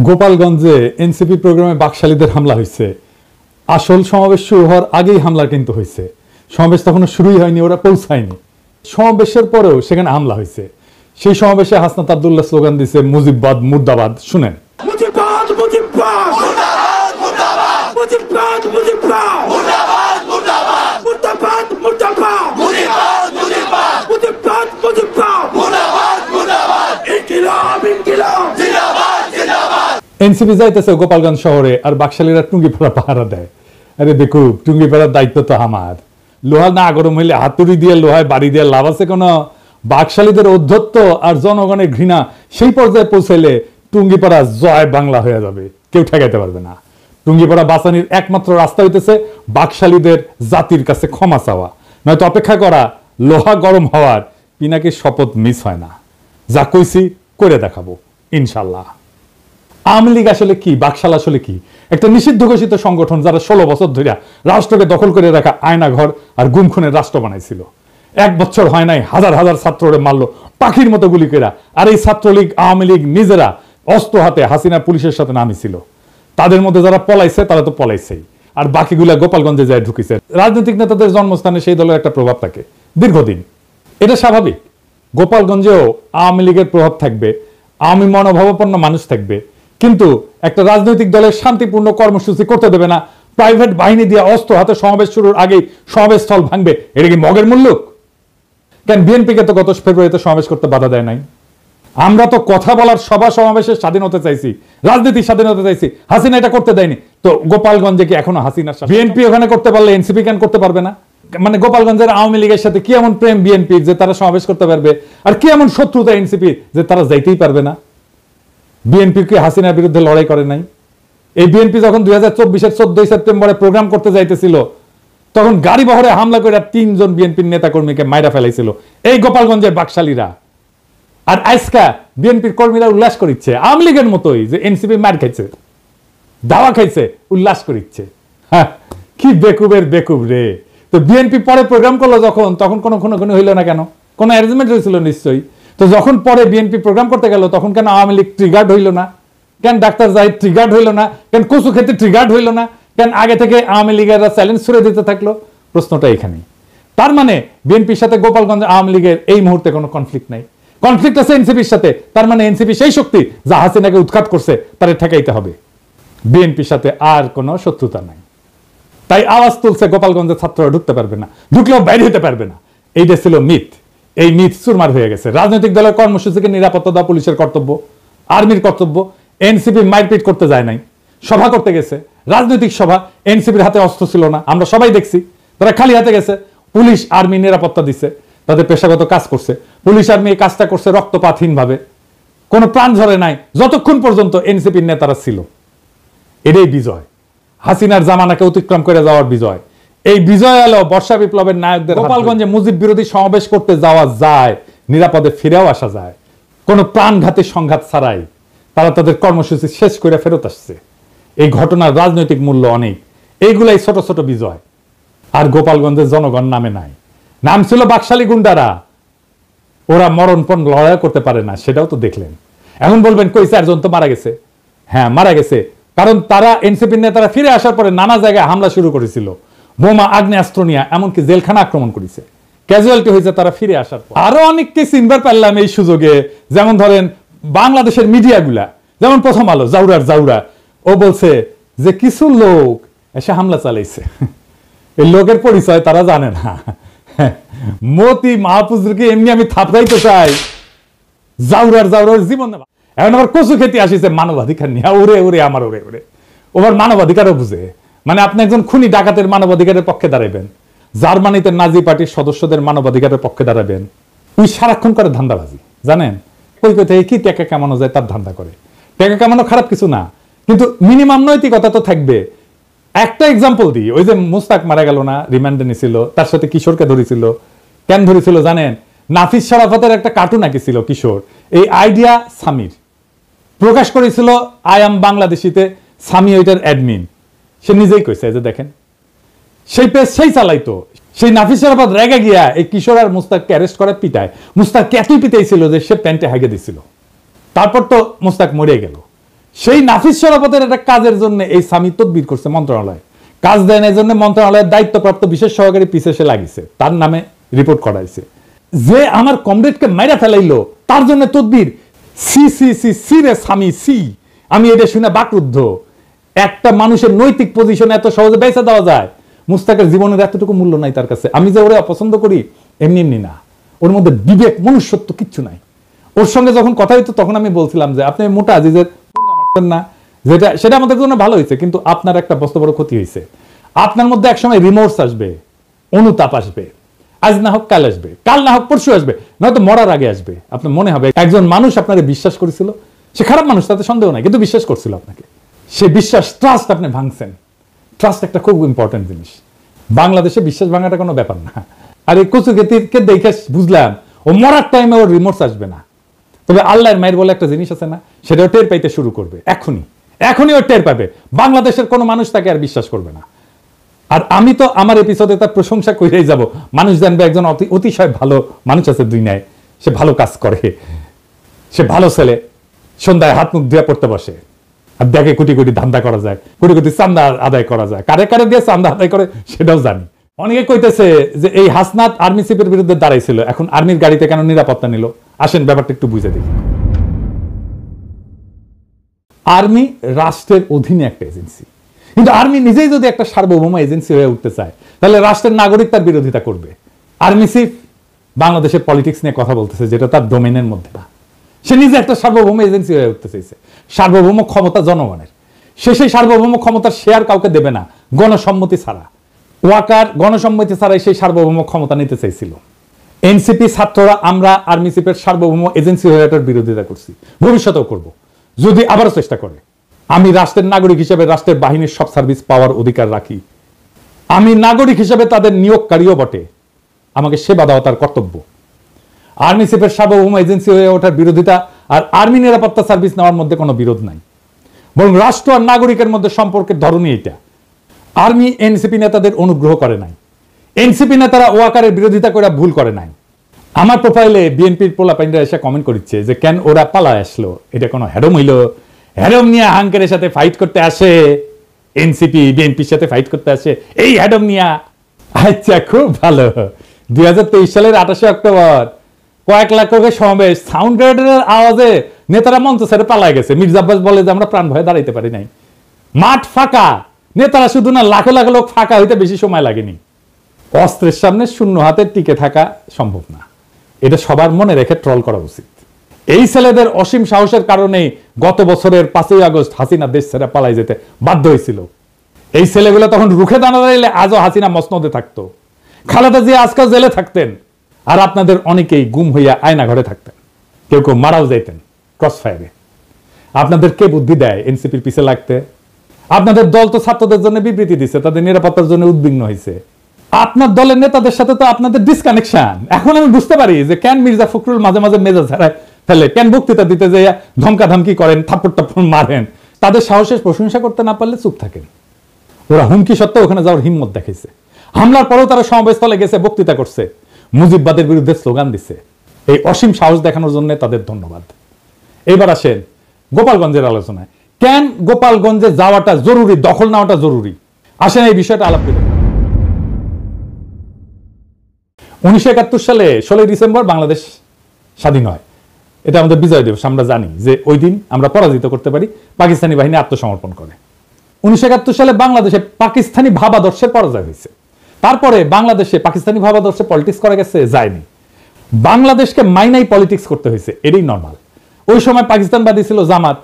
গোপালগঞ্জে এনসিপি প্রোগ্রামে বাকশালীদের হামলা হয়েছে। আসল সমাবেশ শুরু হওয়ার আগেই হামলা কিন্তু হয়েছে। সমাবেশ তখনও শুরুই হয়নি, ওরা পৌঁছায়নি। সমাবেশের পরেও সেখানে হামলা হয়েছে। সেই সমাবেশে হাসনাত আব্দুল্লাহ স্লোগান দিছে মুজিববাদ মুর্দাবাদ। শুনেন। মুজিববাদ মুজিববাদ মুর্দাবাদ মুর্দাবাদ মুজিববাদ মুজিববাদ মুর্দাবাদ মুর্দাবাদ মুর্দাবাদ মুর্দাবাদ মুজিববাদ মুজিববাদ মুজিববাদ মুজিববাদ মুর্দাবাদ মুর্দাবাদ ইনকিলাব ইনকিলাব জিন্দাবাদ জিন্দাবাদ। এনসিপি যাইতেছে গোপালগঞ্জ শহরে, আর বাকশালীরা টুঙ্গিপাড়া পাহারা দেয়। আরে দেখো, টুঙ্গিপাড়ার দায়িত্ব তো আমার। লোহা না গরম হইলে হাতুড়ি দিয়ে লোহায় বাড়ি দিয়ে লাভ আছে কোনো? বাকশালীদের ঔদ্ধত্য আর জনগণের ঘৃণা সেই পর্যায়ে পৌঁছাইলে টুঙ্গিপাড়া জয় বাংলা হয়ে যাবে, কেউ ঠেকাইতে পারবে না। টুঙ্গিপাড়া বাঁচানির একমাত্র রাস্তা হইতেছে বাকশালীদের জাতির কাছে ক্ষমা চাওয়া, নয়তো অপেক্ষা করা। লোহা গরম হওয়ার পিনাকির শপথ মিস হয় না। যা কইছি করে দেখাবো ইনশাল্লাহ। আওয়ামী লীগ আসলে কি, বাকশাল আসলে কি? একটা নিষিদ্ধ ঘোষিত সংগঠন যারা 16 বছর ধরে রাষ্ট্রকে দখল করে রাখা আয়নাঘর আর গুম খুনের রাষ্ট্র বানাইছিল। 1 বছর হয় নাই, হাজার হাজার ছাত্ররে মারলো পাখির মতো গুলি করে। আর এই ছাত্রলীগ আওয়ামী লীগ নিজেরা অস্ত্র হাতে হাসিনা পুলিশের সাথে নামিছিল। তাদের মধ্যে যারা পলাইছে তারা তো পলাইছেই, আর বাকিগুলা গোপালগঞ্জে যায় ঢুকিছে। রাজনৈতিক নেতাদের জন্মস্থানে সেই দলের একটা প্রভাব থাকে দীর্ঘদিন, এটা স্বাভাবিক। গোপালগঞ্জেও আওয়ামী লীগের প্রভাব থাকবে, আওয়ামী মনোভাবাপন্ন মানুষ থাকবে, কিন্তু একটা রাজনৈতিক দলের শান্তিপূর্ণ কর্মসূচি করতে দেবে না। প্রাইভেট বাহিনী দিয়ে অস্ত্র হাতে সমাবেশ শুরুর আগেই সমাবেশ স্থল ভাঙবে, এটা কি মগের মুল্লুক? কেন বিএনপিকে তো গত ফেব্রুয়ারিতে সমাবেশ করতে বাধা দেয় নাই? আমরা তো কথা বলার সভা সমাবেশের স্বাধীনতা চাইছি, রাজনীতির স্বাধীনতা চাইছি, হাসিনা এটা করতে দেয়নি। তো গোপালগঞ্জে কি এখনো হাসিনা? বিএনপি ওখানে করতে পারলে এনসিপি কেন করতে পারবে না? মানে গোপালগঞ্জের আওয়ামী লীগের সাথে কি এমন প্রেম বিএনপির যে তারা সমাবেশ করতে পারবে, আর কি এমন শত্রুতা এনসিপির যে তারা যাইতেই পারবে না? বিএনপি কি হাসিনার বিরুদ্ধে লড়াই করে নাই? এই বিএনপি যখন 2024-এর 14 সেপ্টেম্বরে প্রোগ্রাম করতে যাইতেছিল, তখন গাড়ি বহরে হামলা করে 3 জন বিএনপির নেতা কর্মীকে মাইরা ফেলাইছিল এই গোপালগঞ্জের বাকশালীরা। আর আজকা বিএনপির কর্মীরা উল্লাস করিচ্ছে আওয়ামী লীগের মতোই, যে এনসিপি মার খাইছে, দাওয়া খাইছে, উল্লাস করিচ্ছে। কি বেকুবের বেকুব রে। তো বিএনপি পরে প্রোগ্রাম করলো যখন, তখন কোনো খুনোখুনি হইল না কেন? কোনো অ্যারেঞ্জমেন্ট হয়েছিল নিশ্চয়ই। তো যখন পরে বিএনপি প্রোগ্রাম করতে গেল, তখন কেন আওয়ামী লীগ ট্রিগার্ড হইল না? কেন ডাক্তার জাহিদ ট্রিগার্ড হইল না? কেন কচু খেতে ট্রিগার্ড হইল না? কেন আগে থেকে আওয়ামী লীগেরা চ্যালেঞ্জ ছুড়ে দিতে থাকলো? প্রশ্নটা এখানেই। তার মানে বিএনপির সাথে গোপালগঞ্জ আওয়ামী লীগের এই মুহূর্তে কোনো কনফ্লিক্ট নাই, কনফ্লিক্ট আছে এনসিপির সাথে। তার মানে এনসিপি সেই শক্তি যা হাসিনাকে উৎখাত করছে, তারে ঠেকাইতে হবে। বিএনপির সাথে আর কোনো শত্রুতা নাই। তাই আওয়াজ তুলছে গোপালগঞ্জের ছাত্ররা ঢুকতে পারবে না, ঢুকলেও বাইরে হতে পারবে না। এইটা ছিল মিথ। এই মিথ চুরমার হয়ে গেছে। রাজনৈতিক দলের কর্মসূচিকে নিরাপত্তা দেওয়া পুলিশের কর্তব্য, আর্মির কর্তব্য। এনসিপি মারপিট করতে যায় নাই, সভা করতে গেছে, রাজনৈতিক সভা। এনসিপির হাতে অস্ত্র ছিল না, আমরা সবাই দেখছি। তারা খালি হাতে গেছে, পুলিশ আর্মি নিরাপত্তা দিচ্ছে, তাদের পেশাগত কাজ করছে। পুলিশ আর্মি এই কাজটা করছে রক্তপাতহীন ভাবে, কোনো প্রাণ ঝরে নাই, যতক্ষণ পর্যন্ত এনসিপির নেতারা ছিল। এটাই বিজয়, হাসিনার জামানাকে অতিক্রম করে যাওয়ার বিজয়। এই বিজয় এলো বর্ষা বিপ্লবের নায়কদের। গোপালগঞ্জে মুজিব বিরোধী সমাবেশ করতে যাওয়া যায়, নিরাপদে ফিরেও আসা যায়, কোনো প্রাণঘাতী সংঘাত ছাড়াই। তারা তাদের কর্মসূচি শেষ করে ফেরত আসছে। এই ঘটনার রাজনৈতিক মূল্য অনেক। এইগুলাই ছোট ছোট বিজয়। আর গোপালগঞ্জের জনগণ নামে নাই, নাম ছিল বাকশালী গুন্ডারা। ওরা মরণপণ লড়াই করতে পারে না, সেটাও তো দেখলেন। এখন বলবেন কই 4 জন তো মারা গেছে। হ্যাঁ, মারা গেছে, কারণ তারা এনসিপির নেতারা ফিরে আসার পরে নানা জায়গায় হামলা শুরু করেছিল, বোমা আগ্নেয়াস্ত্র নিয়ে, এমনকি জেলখানা আক্রমণ করেছে। ক্যাজুয়ালিটি হয়েছে তারা ফিরে আসার পর। আরো অনেককে চিনবার পারলাম এই সুযোগে। যেমন ধরেন বাংলাদেশের মিডিয়াগুলা, যেমন প্রথম আলো, জাউরা ও বলছে যে কিছু লোক এসে হামলা চালাইছে। এই লোকের পরিচয় তারা জানে না। মতি মাহফুজকে এমনি আমি থাপড়াইতে চাই, জাউরার জীবন। এখন আবার কচু খেতে আসিছে মানবাধিকার নিয়ে। ওরে আমার ওরে ওবার মানবাধিকারও বুঝে। মানে আপনি একজন খুনি ডাকাতের মানবাধিকারের পক্ষে দাঁড়াবেন, জার্মানিতে নাজি পার্টির সদস্যদের মানবাধিকারের পক্ষে দাঁড়াবেন। ওই সারাক্ষণ করে ধান্দাবাজি, জানেন? কই থেকে কি টাকা কামানো যায় তার ধান্দা করে। টাকা কামানো খারাপ কিছু না, কিন্তু মিনিমাম নৈতিকতা তো থাকবে। একটা এক্সাম্পল দিই, ওই যে মুস্তাক মারা গেল না, রিমান্ডে নিছিল, তার সাথে কিশোরকে ধরেছিল। কেন ধরেছিল জানেন? নাফিস শরাফতের একটা কার্টুন আঁকিছিল কিশোর, এই আইডিয়া সামির প্রকাশ করেছিল আই এম বাংলাদেশিতে। সামি ওইটার অ্যাডমিন, সে নিজেই কইছে যে দেখেন, সেই পেজ সেই চালাইতো। সেই নাফিস শরাফত রেগে গিয়া এই কিশোর আর মুস্তাককে অ্যারেস্ট করে পিটায়। মুস্তাককে এতই পিটাইছিল যে সে প্যান্টে হাগে দিছিল। তারপর তো মুস্তাক মরে গেল। সেই নাফিস শরাফতের একটা কাজের জন্য এই সামি তদবির করছে মন্ত্রণালয়, কাজ দেন এই জন্য মন্ত্রণালয়ের দায়িত্বপ্রাপ্ত বিশেষ সহকারী পিছে সে লাগিছে, তার নামে রিপোর্ট করাইছে। যে আমার কমরেডকে মাইরা ফেলাইলো তার জন্য তদবির, সি সি সি সি রে সামি সি। আমি এটা শুনে বাকরুদ্ধ। একটা মানুষের নৈতিক পজিশন এত সহজে বেঁচে দেওয়া যায়? মুস্তাকের জীবনের এতটুকু মূল্য নাই তার কাছে। আমি যে ওরে অপছন্দ করি এমনি এমনি না, ওর মধ্যে বিবেক মনুষ্যত্ব কিচ্ছু নাই। ওর সঙ্গে যখন কথা হইতো তখন আমি বলছিলাম যে আপনি মোটা আজিজের মারছেন না, যেটা সেটা আমাদের জন্য ভালো হয়েছে, কিন্তু আপনার একটা বস্ত বড় ক্ষতি হয়েছে। আপনার মধ্যে একসময় রিমোর্স আসবে, অনুতাপ আসবে, আজ না হোক কাল আসবে, কাল না হোক পরশু আসবে, নয়তো মরার আগে আসবে। আপনার মনে হবে একজন মানুষ আপনাকে বিশ্বাস করেছিল, সে খারাপ মানুষ তাতে সন্দেহ নাই, কিন্তু বিশ্বাস করছিল আপনাকে, সে বিশ্বাস ট্রাস্ট আপনি ভাঙছেন। ট্রাস্ট একটা খুব ইম্পর্টেন্ট জিনিস। বাংলাদেশে বিশ্বাস ভাঙাটা কোনো ব্যাপার না। আর এই কচুকেতিকে দেখে বুঝলাম ও মরার টাইমে ওর রিমোর্স আসবে না, তবে আল্লাহর মায়ের বলে একটা জিনিস আছে না, সেটাও টের পাইতে শুরু করবে এখনই ও টের পাবে। বাংলাদেশের কোনো মানুষ তাকে আর বিশ্বাস করবে না। আর আমি তো আমার এপিসোডে তার প্রশংসা করেই যাব, মানুষ জানবে একজন অতিশয় ভালো মানুষ আছে দুনিয়ায়, সে ভালো কাজ করে, সে ভালো ছেলে, সন্ধ্যায় হাত মুখ ধুয়ে পড়তে বসে, আর দেখে কোটি কোটি ধান্দা করা যায়, কোটি কোটি চান্দা আদায় করা যায়, কারে কারে দিয়ে চান্দা আদায় করে সেটাও জানি। অনেকে কইতেছে যে এই হাসনাত আর্মি চিফের বিরুদ্ধে দাঁড়াইছিল, এখন আর্মির গাড়িতে কেন নিরাপত্তা নিল? আসেন ব্যাপারটা একটু বুঝে দেখি। আর্মি রাষ্ট্রের অধীনে একটা এজেন্সি, কিন্তু আর্মি নিজেই যদি একটা সার্বভৌম এজেন্সি হয়ে উঠতে চায় তাহলে রাষ্ট্রের নাগরিক তার বিরোধিতা করবে। আর্মি চিফ বাংলাদেশের পলিটিক্স নিয়ে কথা বলতেছে, যেটা তার ডোমেনের মধ্যে না। সে নিজে একটা সার্বভৌম এজেন্সি হয়ে উঠতে চাইছে। সার্বভৌম ক্ষমতা জনগণের, সে সেই সার্বভৌম ক্ষমতার শেয়ার কাউকে দেবে না গণসম্মতি ছাড়া। ওয়াকার গণসম্মতি ছাড়াই সেই সার্বভৌম ক্ষমতা নিতে চাইছিল। এনসিপি ছাত্ররা আমরা আর্মি চিফের সার্বভৌম এজেন্সি হয়ে এটার বিরোধিতা করছি, ভবিষ্যতেও করব যদি আবারও চেষ্টা করে। আমি রাষ্ট্রের নাগরিক হিসেবে রাষ্ট্রের বাহিনীর সব সার্ভিস পাওয়ার অধিকার রাখি। আমি নাগরিক হিসেবে তাদের নিয়োগকারীও বটে, আমাকে সেবা দেওয়া তার কর্তব্য। আর্মি চিফের সার্বভৌম এজেন্সি হয়ে ওঠার বিরোধিতা আর আর্মি নিরাপত্তা সার্ভিস নেওয়ার মধ্যে কোনো বিরোধ নাই, বরং রাষ্ট্র আর নাগরিকের মধ্যে সম্পর্কের ধরনই এটা। আর্মি এনসিপি নেতাদের অনুগ্রহ করে নাই, এনসিপি নেতারা ওয়াকারের বিরোধিতা করে ভুল করে নাই। আমার প্রোফাইলে বিএনপির পোলাপাইনরা এসে কমেন্ট করছে যে কেন ওরা পালায় আসলো, এটা কোনো হ্যারম হইল? হ্যারম নিয়ে হাঙ্কের সাথে ফাইট করতে আসে এনসিপি, বিএনপির সাথে ফাইট করতে আসে এই হ্যাডম নিয়া। আচ্ছা, খুব ভালো। 2023 সালের 28 অক্টোবর কয়েক লাখ লোকের সমাবেশ, সাউন্ড গ্রেনেডের আওয়াজে নেতারা মঞ্চ ছেড়ে পালায় গেছে। মির্জা আব্বাস বলে যে আমরা প্রাণ ভয়ে দাঁড়াইতে পারি নাই। মাঠ ফাঁকা, নেতারা শুধু না লাখো লাখো লোক ফাঁকা হইতে বেশি সময় লাগেনি। অস্ত্রের সামনে শূন্য হাতে টিকে থাকা সম্ভব না, এটা সবার মনে রেখে ট্রল করা উচিত। এই ছেলেদের অসীম সাহসের কারণে গত বছরের 5ই আগস্ট হাসিনা দেশ ছেড়ে পালাই যেতে বাধ্য হয়েছিল। এই ছেলেগুলো তখন রুখে দাঁড়ালে আজও হাসিনা মসনদে থাকতো, খালেদা জিয়া আজকাল জেলে থাকতেন, আর আপনাদের অনেকেই গুম হইয়া আয়না ঘরে থাকতেন, কেউ কেউ মারাও যাইতেন ক্রস ফায়ারে। আপনাদের কে বুদ্ধি দেয় এনসিপির পিছে লাগতে? আপনাদের দল তো ছাত্রদের জন্য বিবৃতি দিচ্ছে, তাদের নিরাপত্তার জন্য উদ্বিগ্ন হয়েছে। আপনার দলের নেতাদের সাথে তো আপনাদের ডিসকানেকশন। এখন আমি বুঝতে পারি যে কেন মির্জা ফখরুল মাঝে মাঝে মেজাজ হারায় ফেলে, কেন বক্তৃতা দিতে যাইয়া ধমকা ধমকি করেন, থাপ্পড় টাপ্পড় মারেন। তাদের সাহসের প্রশংসা করতে না পারলে চুপ থাকেন। ওরা হুমকি সত্ত্বেও ওখানে যাওয়ার হিম্মত দেখাইছে। হামলার পরেও তারা সমাবেশস্থলে গেছে, বক্তৃতা করছে, মুজিববাদের বিরুদ্ধে স্লোগান দিচ্ছে। এই অসীম সাহস দেখানোর জন্য তাদের ধন্যবাদ। এবার আসেন গোপালগঞ্জের আলোচনায়। কেন গোপালগঞ্জে যাওয়াটা জরুরি, দখল নেওয়াটা জরুরি? আসেন এই বিষয়টা আলাপ করি। 1971 সালে 16 ডিসেম্বর বাংলাদেশ স্বাধীন হয়। এটা আমাদের বিজয় দিবস। আমরা জানি যে ওই দিন আমরা পরাজিত করতে পারি, পাকিস্তানি বাহিনী আত্মসমর্পণ করে। 1971 সালে বাংলাদেশে পাকিস্তানি ভাবাদর্শের পরাজয় হয়েছে। তারপরে বাংলাদেশে পাকিস্তানি ভাবাদর্শে পলিটিক্স করা গেছে, যায়নি। বাংলাদেশকে মাইনাই পলিটিক্স করতে হয়েছে, এটাই নর্মাল। ওই সময় পাকিস্তানবাদী ছিল জামাত,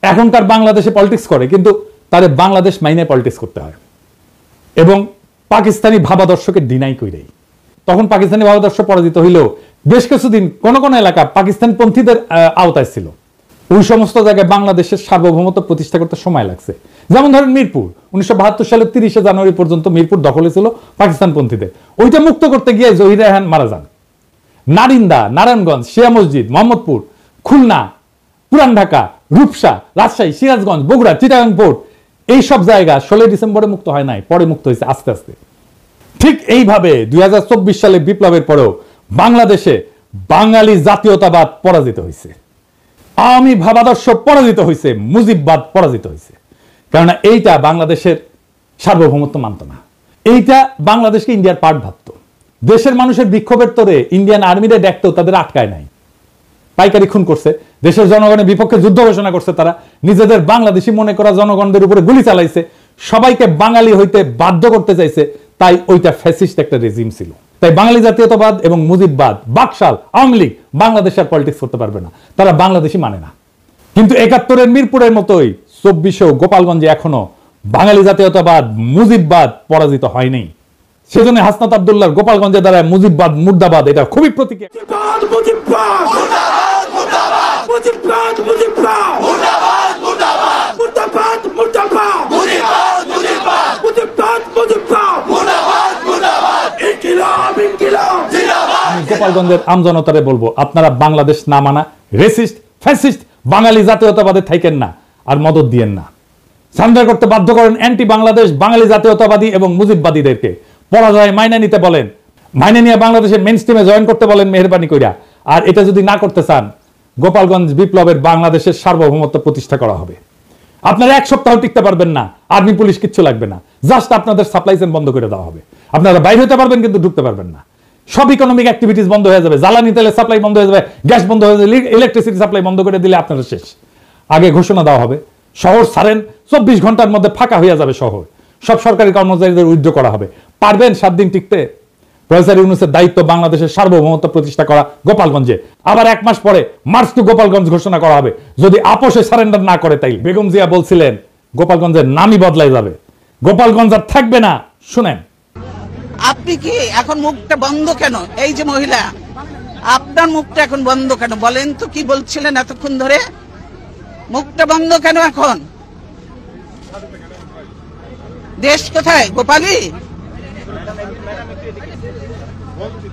এখনকার বাংলাদেশে পলিটিক্স করে, কিন্তু তাদের বাংলাদেশ মাইনাই পলিটিক্স করতে হয় এবং পাকিস্তানি ভাবাদর্শকে ডিনাই করেই। তখন পাকিস্তানি ভাবাদর্শ পরাজিত হইলেও বেশ কিছুদিন কোন কোন এলাকা পাকিস্তানপন্থীদের আওতায় ছিল। ওই সমস্ত জায়গায় বাংলাদেশের সার্বভৌমত্ব প্রতিষ্ঠা করতে সময় লাগছে। যেমন ধরেন মিরপুর 1972 সালের 30 জানুয়ারি পর্যন্ত মিরপুর দখলে ছিল পাকিস্তানপন্থীদের। ওইটা মুক্ত করতে গিয়ে জহির রায়হান মারা যান। নারিন্দা, নারায়ণগঞ্জ, শিয়া মসজিদ, মোহাম্মদপুর, খুলনা, পুরান ঢাকা, রূপসা, রাজশাহী, সিরাজগঞ্জ, বগুড়া, চিটাগাং পোর্ট, এই সব জায়গা 16 ডিসেম্বরে মুক্ত হয় নাই, পরে মুক্ত হয়েছে আস্তে আস্তে। ঠিক এইভাবে 2024 সালে বিপ্লবের পরেও বাংলাদেশে বাঙালি জাতীয়তাবাদ পরাজিত হয়েছে। আওয়ামী ভাবাদর্শ পরাজিত হয়েছে, মুজিববাদ পরাজিত হয়েছে। কেননা এইটা বাংলাদেশের সার্বভৌমত্ব মানত না, এইটা বাংলাদেশকে ইন্ডিয়ার পার্ট ভাবত। দেশের মানুষের বিক্ষোভের তোরে ইন্ডিয়ান আর্মিরে দেখতেও তাদের আটকায় নাই, পাইকারি খুন করছে, দেশের জনগণের বিপক্ষে যুদ্ধ ঘোষণা করছে, তারা নিজেদের বাংলাদেশি মনে করা জনগণদের উপরে গুলি চালাইছে, সবাইকে বাঙালি হইতে বাধ্য করতে চাইছে। তাই ওইটা ফ্যাসিস্ট একটা রেজিম ছিল। তাই বাঙালি জাতীয়তাবাদ এবং মুজিববাদ, বাকশাল, আওয়ামী লীগ বাংলাদেশ আর পলিটিক্স করতে পারবে না, তারা বাংলাদেশি মানে না। কিন্তু ৭১-এর মিরপুরের মতোই ২৪-এও গোপালগঞ্জে এখনো বাঙালি জাতীয়তাবাদ, মুজিববাদ পরাজিত হয়নি। সেজন্য হাসনাত আব্দুল্লাহর গোপালগঞ্জে দ্বারা মুজিববাদ মুর্দাবাদ এটা খুবই প্রতীকী। গোপালগঞ্জের আমজনতারে বলবো, আপনারা বাংলাদেশ না মানা রেসিস্ট, ফ্যাসিস্ট বাঙালি জাতীয়তাবাদে থাকেন না, আর মদত দিয়েন না। সারেন্ডার করতে বাধ্য করেন অ্যান্টি বাংলাদেশ বাঙালি জাতীয়তাবাদী এবং মুজিববাদীদেরকে। পরাজয় মাইনে নিতে বলেন, মাইনে নিয়ে বাংলাদেশের মেইন স্ট্রিমে জয়েন করতে বলেন মেহেরবানি কইরা। আর এটা যদি না করতে চান, গোপালগঞ্জ বিপ্লবের বাংলাদেশের সার্বভৌমত্ব প্রতিষ্ঠা করা হবে। আপনারা এক সপ্তাহ টিকতে পারবেন না, আর্মি পুলিশ কিচ্ছু লাগবে না, জাস্ট আপনাদের সাপ্লাই চেইন বন্ধ করে দেওয়া হবে। আপনারা বাইরে হতে পারবেন কিন্তু ঢুকতে পারবেন না। সব ইকোনমিক অ্যাক্টিভিটিস বন্ধ হয়ে যাবে, জ্বালানি তেলের সাপ্লাই বন্ধ হয়ে যাবে, গ্যাস বন্ধ হয়ে যাবে, ইলেকট্রিসিটি সাপ্লাই বন্ধ করে দিলে আপনারা শেষ। আগে ঘোষণা দেওয়া হবে, শহর ছাড়েন, ২৪ ঘন্টার মধ্যে ফাঁকা হয়ে যাবে শহর, সব সরকারি কর্মচারীদের উইথড্র করা হবে। পারবেন ৭ দিন টিকতে? প্রফেসর ইউনূসের দায়িত্ব বাংলাদেশের সার্বভৌমত্ব প্রতিষ্ঠা করা গোপালগঞ্জে। আবার ১ মাস পরে মার্চ টু গোপালগঞ্জ ঘোষণা করা হবে। যদি আপোষে সারেন্ডার না করে, তাই বেগম জিয়া বলছিলেন গোপালগঞ্জের নামই বদলাই যাবে, গোপালগঞ্জ আর থাকবে না। শুনেন, আপনি কি এখন মুখটা বন্ধ কেন? এই যে মহিলা, আপনার মুখটা এখন বন্ধ কেন বলেন তো? কি বলছিলেন এতক্ষণ ধরে? মুখটা বন্ধ কেন এখন? দেশ কোথায়? গোপালী?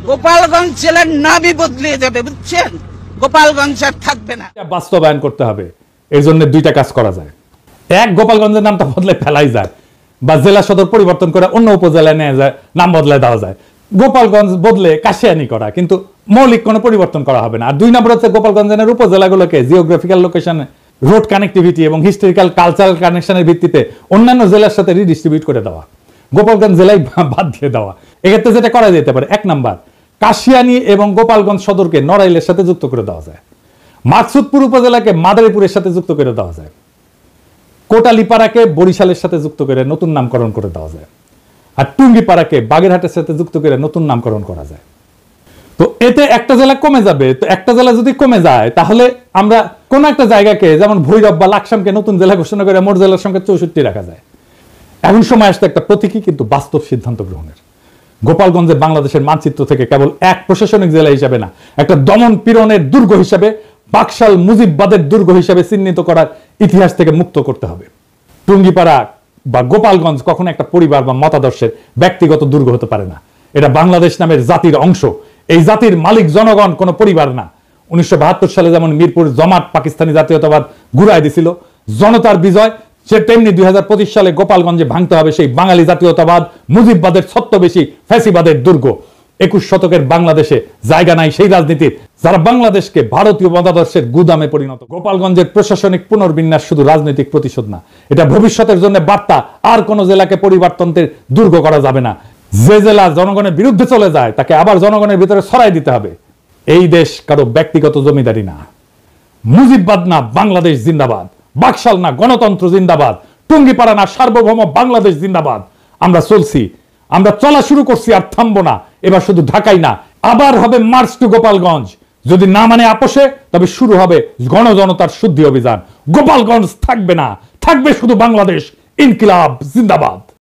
গোপালগঞ্জ জেলার নামই বদলিয়ে যাবে, বুঝছেন? গোপালগঞ্জ আর থাকবে না। বাস্তবায়ন করতে হবে। এর জন্য ২টা কাজ করা যায়। এক, গোপালগঞ্জের নামটা বদলে ফেলাই যায়, বা জেলা সদর পরিবর্তন করে অন্য উপজেলায় নেওয়া যায়, নাম বদলায় দেওয়া যায়। গোপালগঞ্জ বদলে কাশিয়ানি করা, কিন্তু মৌলিক কোনো পরিবর্তন করা হবে না। আর ২ নম্বর হচ্ছে গোপালগঞ্জের উপজেলাগুলোকে জিওগ্রাফিক্যাল লোকেশন, রোড কানেক্টিভিটি এবং হিস্টোরিক্যাল কালচারাল কানেকশনের ভিত্তিতে অন্যান্য জেলার সাথে রিডিস্ট্রিবিউট করে দেওয়া, গোপালগঞ্জ জেলায় বাদ দিয়ে দেওয়া। এক্ষেত্রে যেটা করা যেতে পারে, ১ নাম্বার, কাশিয়ানি এবং গোপালগঞ্জ সদরকে নড়াইলের সাথে যুক্ত করে দেওয়া যায়, মাকসুদপুর উপজেলাকে মাদারীপুরের সাথে যুক্ত করে দেওয়া যায়, কোটালীপাড়াকে বরিশালের সাথে যুক্ত করে নতুন নামকরণ করে দেওয়া যায়, আর টুঙ্গিপাড়াকে বাগেরহাটের সাথে যুক্ত করে নতুন নামকরণ করা যায়। তো এতে একটা জেলা কমে যাবে। তো একটা জেলা যদি কমে যায়, তাহলে আমরা কোন একটা জায়গাকে, যেমন ভৈরব বা লাকসামকে নতুন জেলা ঘোষণা করে মোট জেলার সংখ্যা ৬৪ রাখা যায়। এখন সময় আসতে একটা প্রতীকী কিন্তু বাস্তব সিদ্ধান্ত গ্রহণের। গোপালগঞ্জে বাংলাদেশের মানচিত্র থেকে কেবল এক প্রশাসনিক জেলা হিসাবে না, একটা দমন পীড়নের দুর্গ হিসাবে, বাকশাল মুজিববাদের দুর্গ হিসাবে চিহ্নিত করার ইতিহাস থেকে মুক্ত করতে হবে। টুঙ্গিপাড়া বা গোপালগঞ্জ কখনো একটা পরিবার বা মতাদর্শের ব্যক্তিগত দুর্গ হতে পারে না। এটা বাংলাদেশ নামের জাতির অংশ। এই জাতির মালিক জনগণ, কোনো পরিবার না। ১৯৭২ সালে যেমন মিরপুর জমাত পাকিস্তানি জাতীয়তাবাদ ঘুরাই দিছিল, জনতার বিজয়, সে তেমনি ২০২৫ সালে গোপালগঞ্জে ভাঙতে হবে সেই বাঙালি জাতীয়তাবাদ, মুজিববাদের ছত্রবেশী ফ্যাসিবাদের দুর্গ। ২১ শতকের বাংলাদেশে জায়গা নাই সেই রাজনীতির যারা বাংলাদেশকে ভারতীয় মতাদর্শের গুদামে পরিণত। গোপালগঞ্জের প্রশাসনিক পুনর্বিন্যাস শুধু রাজনৈতিক প্রতিশোধ না, এটা ভবিষ্যতের জন্য বার্তা। আর কোন জেলাকে পরিবর্তনের দুর্গ করা যাবে না। যে জেলা জনগণের বিরুদ্ধে চলে যায়, তাকে আবার জনগণের ভিতরে ছড়াই দিতে হবে। এই দেশ কারো ব্যক্তিগত জমিদারি না। মুজিববাদ না, বাংলাদেশ জিন্দাবাদ। বাকশাল না, গণতন্ত্র জিন্দাবাদ। টুঙ্গিপাড়া না, সার্বভৌম বাংলাদেশ জিন্দাবাদ। আমরা চলছি, আমরা চলা শুরু করছি, আর থামবো না। এবার শুধু ঢাকাই না, আবার হবে মার্চ টু গোপালগঞ্জ। যদি না মানে আপোষে, তবে শুরু হবে গণজনতার শুদ্ধি অভিযান। গোপালগঞ্জ থাকবে না, থাকবে শুধু বাংলাদেশ। ইনকিলাব জিন্দাবাদ।